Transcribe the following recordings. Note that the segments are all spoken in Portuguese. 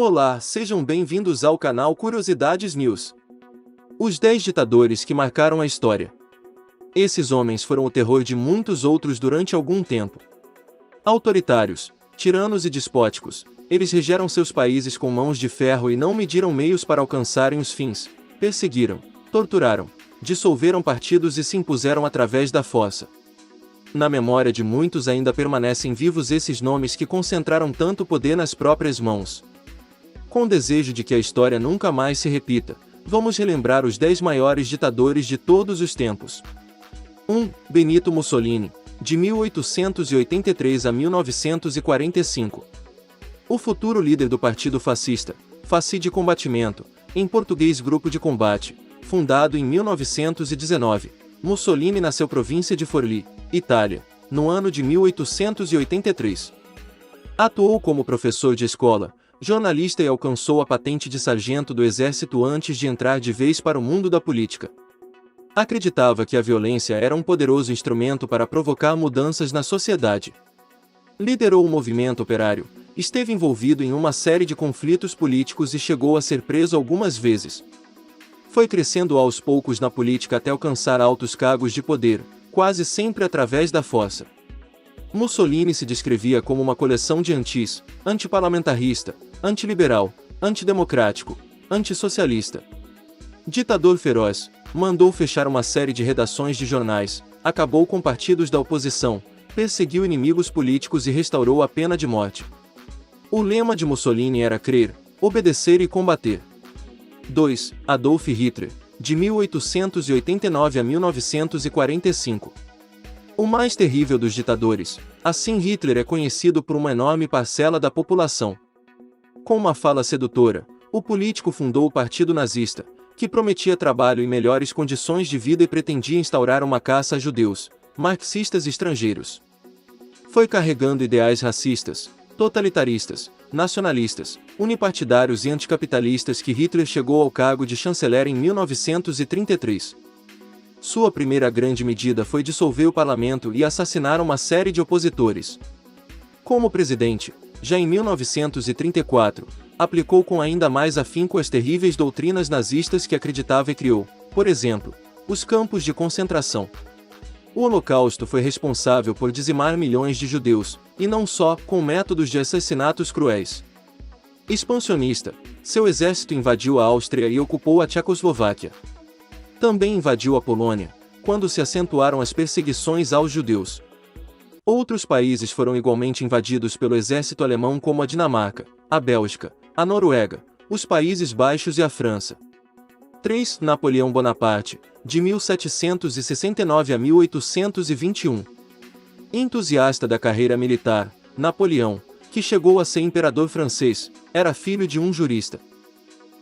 Olá, sejam bem-vindos ao canal Curiosidades News. Os 10 ditadores que marcaram a história. Esses homens foram o terror de muitos outros durante algum tempo. Autoritários, tiranos e despóticos, eles regeram seus países com mãos de ferro e não mediram meios para alcançarem os fins. Perseguiram, torturaram, dissolveram partidos e se impuseram através da força. Na memória de muitos ainda permanecem vivos esses nomes que concentraram tanto poder nas próprias mãos. Com o desejo de que a história nunca mais se repita, vamos relembrar os 10 maiores ditadores de todos os tempos. 1. Benito Mussolini, de 1883 a 1945. O futuro líder do partido fascista, Fasci de Combatimento, em português Grupo de Combate, fundado em 1919, Mussolini nasceu província de Forlì, Itália, no ano de 1883. Atuou como professor de escola, jornalista e alcançou a patente de sargento do exército antes de entrar de vez para o mundo da política. Acreditava que a violência era um poderoso instrumento para provocar mudanças na sociedade. Liderou o movimento operário, esteve envolvido em uma série de conflitos políticos e chegou a ser preso algumas vezes. Foi crescendo aos poucos na política até alcançar altos cargos de poder, quase sempre através da força. Mussolini se descrevia como uma coleção de antiparlamentarista, antiliberal, antidemocrático, antissocialista. Ditador feroz, mandou fechar uma série de redações de jornais, acabou com partidos da oposição, perseguiu inimigos políticos e restaurou a pena de morte. O lema de Mussolini era crer, obedecer e combater. 2. Adolf Hitler, de 1889 a 1945. O mais terrível dos ditadores, assim Hitler é conhecido por uma enorme parcela da população. Com uma fala sedutora, o político fundou o Partido Nazista, que prometia trabalho e melhores condições de vida e pretendia instaurar uma caça a judeus, marxistas e estrangeiros. Foi carregando ideais racistas, totalitaristas, nacionalistas, unipartidários e anticapitalistas que Hitler chegou ao cargo de chanceler em 1933. Sua primeira grande medida foi dissolver o parlamento e assassinar uma série de opositores. Como presidente, já em 1934, aplicou com ainda mais afinco as terríveis doutrinas nazistas que acreditava e criou, por exemplo, os campos de concentração. O Holocausto foi responsável por dizimar milhões de judeus, e não só, com métodos de assassinatos cruéis. Expansionista, seu exército invadiu a Áustria e ocupou a Tchecoslováquia. Também invadiu a Polônia, quando se acentuaram as perseguições aos judeus. Outros países foram igualmente invadidos pelo exército alemão como a Dinamarca, a Bélgica, a Noruega, os Países Baixos e a França. 3. Napoleão Bonaparte, de 1769 a 1821. Entusiasta da carreira militar, Napoleão, que chegou a ser imperador francês, era filho de um jurista.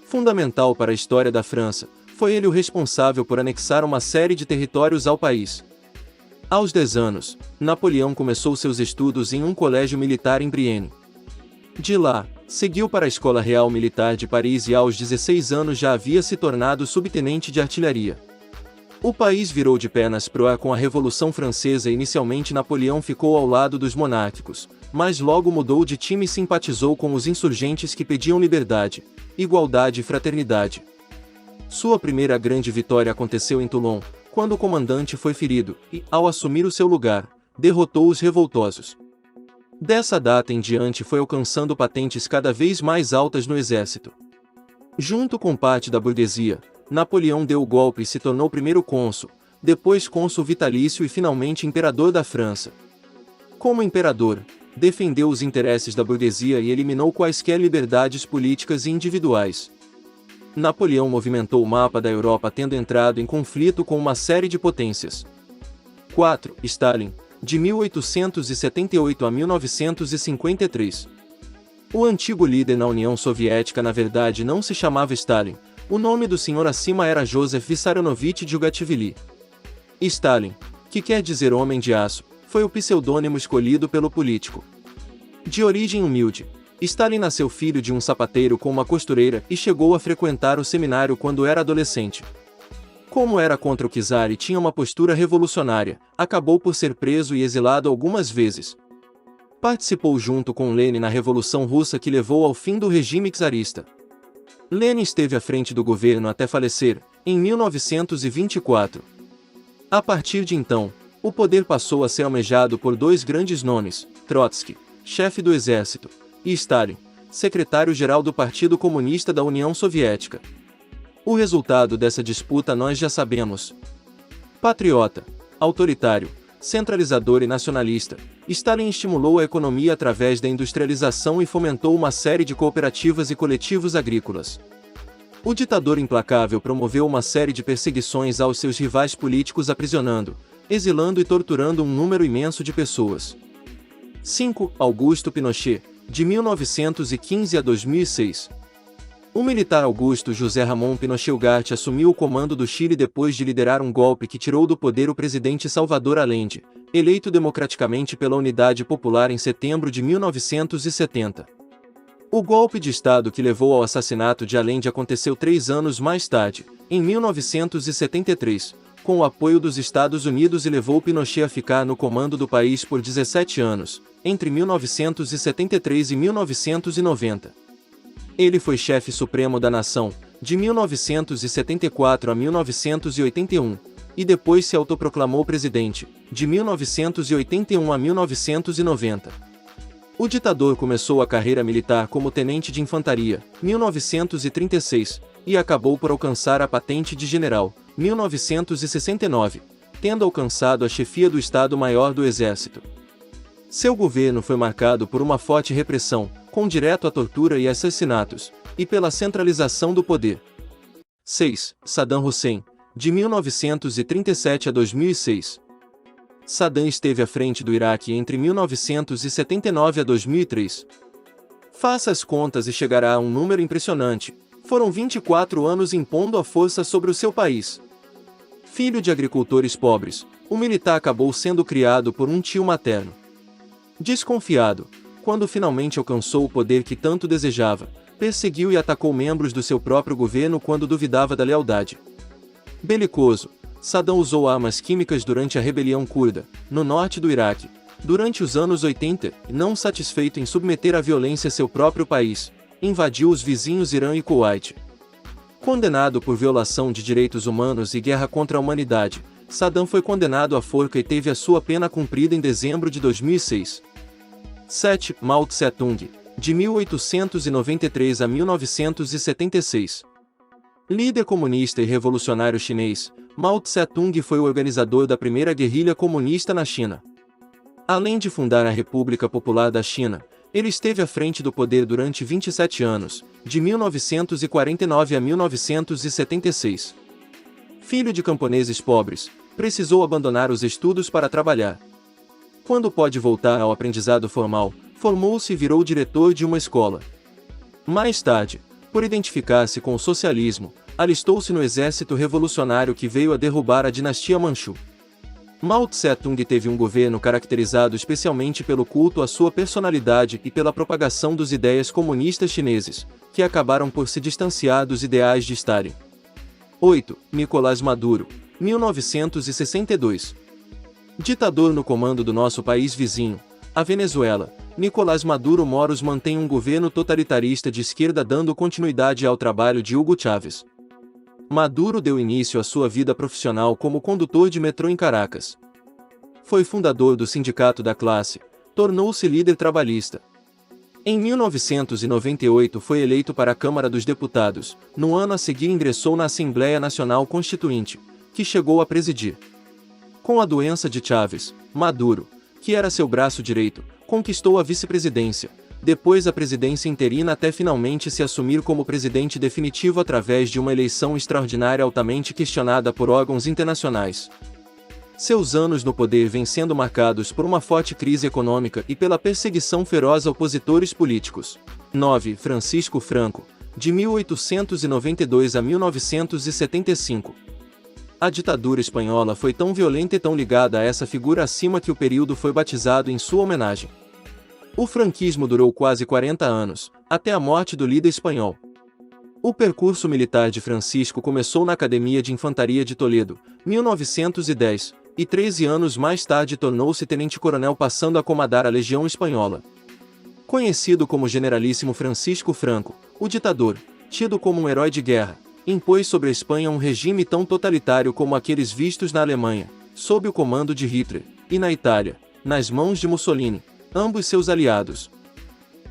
Fundamental para a história da França, foi ele o responsável por anexar uma série de territórios ao país. Aos 10 anos, Napoleão começou seus estudos em um colégio militar em Brienne. De lá, seguiu para a Escola Real Militar de Paris e aos 16 anos já havia se tornado subtenente de artilharia. O país virou de pernas pro ar com a Revolução Francesa e inicialmente Napoleão ficou ao lado dos monárquicos, mas logo mudou de time e simpatizou com os insurgentes que pediam liberdade, igualdade e fraternidade. Sua primeira grande vitória aconteceu em Toulon, quando o comandante foi ferido e, ao assumir o seu lugar, derrotou os revoltosos. Dessa data em diante foi alcançando patentes cada vez mais altas no exército. Junto com parte da burguesia, Napoleão deu o golpe e se tornou primeiro cônsul, depois cônsul vitalício e finalmente imperador da França. Como imperador, defendeu os interesses da burguesia e eliminou quaisquer liberdades políticas e individuais. Napoleão movimentou o mapa da Europa tendo entrado em conflito com uma série de potências. 4. Stalin, de 1878 a 1953. O antigo líder na União Soviética na verdade não se chamava Stalin, o nome do senhor acima era Joseph Vissarionovich Djugatvili. Stalin, que quer dizer homem de aço, foi o pseudônimo escolhido pelo político. De origem humilde, Stalin nasceu filho de um sapateiro com uma costureira e chegou a frequentar o seminário quando era adolescente. Como era contra o czar e tinha uma postura revolucionária, acabou por ser preso e exilado algumas vezes. Participou junto com Lenin na Revolução Russa que levou ao fim do regime czarista. Lenin esteve à frente do governo até falecer, em 1924. A partir de então, o poder passou a ser almejado por dois grandes nomes, Trotsky, chefe do exército, e Stalin, secretário-geral do Partido Comunista da União Soviética. O resultado dessa disputa nós já sabemos. Patriota, autoritário, centralizador e nacionalista, Stalin estimulou a economia através da industrialização e fomentou uma série de cooperativas e coletivos agrícolas. O ditador implacável promoveu uma série de perseguições aos seus rivais políticos aprisionando, exilando e torturando um número imenso de pessoas. 5. Augusto Pinochet, de 1915 a 2006. O militar Augusto José Ramón Pinochet Ugarte assumiu o comando do Chile depois de liderar um golpe que tirou do poder o presidente Salvador Allende, eleito democraticamente pela Unidade Popular em setembro de 1970. O golpe de Estado que levou ao assassinato de Allende aconteceu 3 anos mais tarde, em 1973, com o apoio dos Estados Unidos e levou Pinochet a ficar no comando do país por 17 anos, entre 1973 e 1990. Ele foi chefe supremo da nação, de 1974 a 1981, e depois se autoproclamou presidente, de 1981 a 1990. O ditador começou a carreira militar como tenente de infantaria, 1936, e acabou por alcançar a patente de general, 1969, tendo alcançado a chefia do Estado-Maior do Exército. Seu governo foi marcado por uma forte repressão, com direto à tortura e assassinatos, e pela centralização do poder. 6. Saddam Hussein, de 1937 a 2006. Saddam esteve à frente do Iraque entre 1979 a 2003. Faça as contas e chegará a um número impressionante. Foram 24 anos impondo a força sobre o seu país. Filho de agricultores pobres, o militar acabou sendo criado por um tio materno. Desconfiado, quando finalmente alcançou o poder que tanto desejava, perseguiu e atacou membros do seu próprio governo quando duvidava da lealdade. Belicoso, Saddam usou armas químicas durante a rebelião curda, no norte do Iraque, durante os anos 80, e não satisfeito em submeter à violência seu próprio país, invadiu os vizinhos Irã e Kuwait. Condenado por violação de direitos humanos e guerra contra a humanidade, Saddam foi condenado à forca e teve a sua pena cumprida em dezembro de 2006. 7. Mao Tse-tung, de 1893 a 1976. Líder comunista e revolucionário chinês, Mao Tse-tung foi o organizador da primeira guerrilha comunista na China. Além de fundar a República Popular da China, ele esteve à frente do poder durante 27 anos, de 1949 a 1976. Filho de camponeses pobres, precisou abandonar os estudos para trabalhar. Quando pôde voltar ao aprendizado formal, formou-se e virou diretor de uma escola. Mais tarde, por identificar-se com o socialismo, alistou-se no exército revolucionário que veio a derrubar a dinastia Manchu. Mao Tse-tung teve um governo caracterizado especialmente pelo culto à sua personalidade e pela propagação dos ideias comunistas chineses, que acabaram por se distanciar dos ideais de Stalin. 8. Nicolás Maduro, 1962. Ditador no comando do nosso país vizinho, a Venezuela, Nicolás Maduro Moros mantém um governo totalitarista de esquerda dando continuidade ao trabalho de Hugo Chávez. Maduro deu início à sua vida profissional como condutor de metrô em Caracas. Foi fundador do Sindicato da Classe, tornou-se líder trabalhista. Em 1998 foi eleito para a Câmara dos Deputados, no ano a seguir ingressou na Assembleia Nacional Constituinte, que chegou a presidir. Com a doença de Chávez, Maduro, que era seu braço direito, conquistou a vice-presidência, depois a presidência interina até finalmente se assumir como presidente definitivo através de uma eleição extraordinária altamente questionada por órgãos internacionais. Seus anos no poder vêm sendo marcados por uma forte crise econômica e pela perseguição feroz a opositores políticos. 9. Francisco Franco, de 1892 a 1975. A ditadura espanhola foi tão violenta e tão ligada a essa figura acima que o período foi batizado em sua homenagem. O franquismo durou quase 40 anos, até a morte do líder espanhol. O percurso militar de Francisco começou na Academia de Infantaria de Toledo, 1910, e 13 anos mais tarde tornou-se tenente-coronel, passando a comandar a Legião Espanhola. Conhecido como Generalíssimo Francisco Franco, o ditador, tido como um herói de guerra, impôs sobre a Espanha um regime tão totalitário como aqueles vistos na Alemanha, sob o comando de Hitler, e na Itália, nas mãos de Mussolini, ambos seus aliados.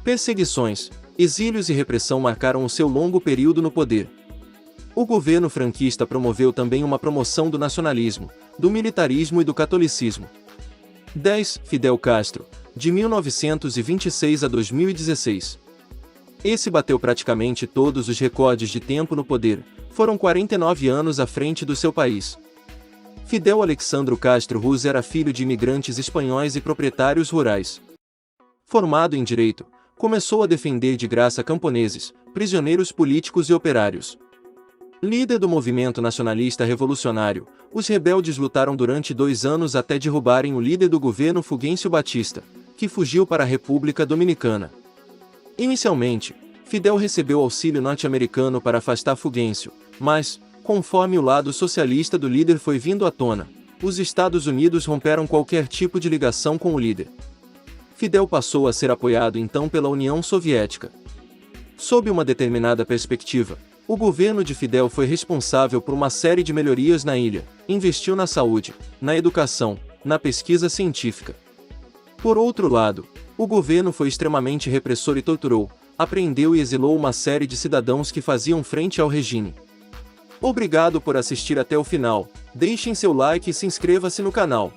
Perseguições, exílios e repressão marcaram o seu longo período no poder. O governo franquista promoveu também uma promoção do nacionalismo, do militarismo e do catolicismo. 10. Fidel Castro, de 1926 a 2016. Esse bateu praticamente todos os recordes de tempo no poder, foram 49 anos à frente do seu país. Fidel Alexandro Castro Ruz era filho de imigrantes espanhóis e proprietários rurais. Formado em direito, começou a defender de graça camponeses, prisioneiros políticos e operários. Líder do movimento nacionalista revolucionário, os rebeldes lutaram durante 2 anos até derrubarem o líder do governo Fulgêncio Batista, que fugiu para a República Dominicana. Inicialmente, Fidel recebeu auxílio norte-americano para afastar Fulgêncio, mas, conforme o lado socialista do líder foi vindo à tona, os Estados Unidos romperam qualquer tipo de ligação com o líder. Fidel passou a ser apoiado então pela União Soviética. Sob uma determinada perspectiva, o governo de Fidel foi responsável por uma série de melhorias na ilha, investiu na saúde, na educação, na pesquisa científica. Por outro lado, o governo foi extremamente repressor e torturou, apreendeu e exilou uma série de cidadãos que faziam frente ao regime. Obrigado por assistir até o final, deixem seu like e se inscreva-se no canal.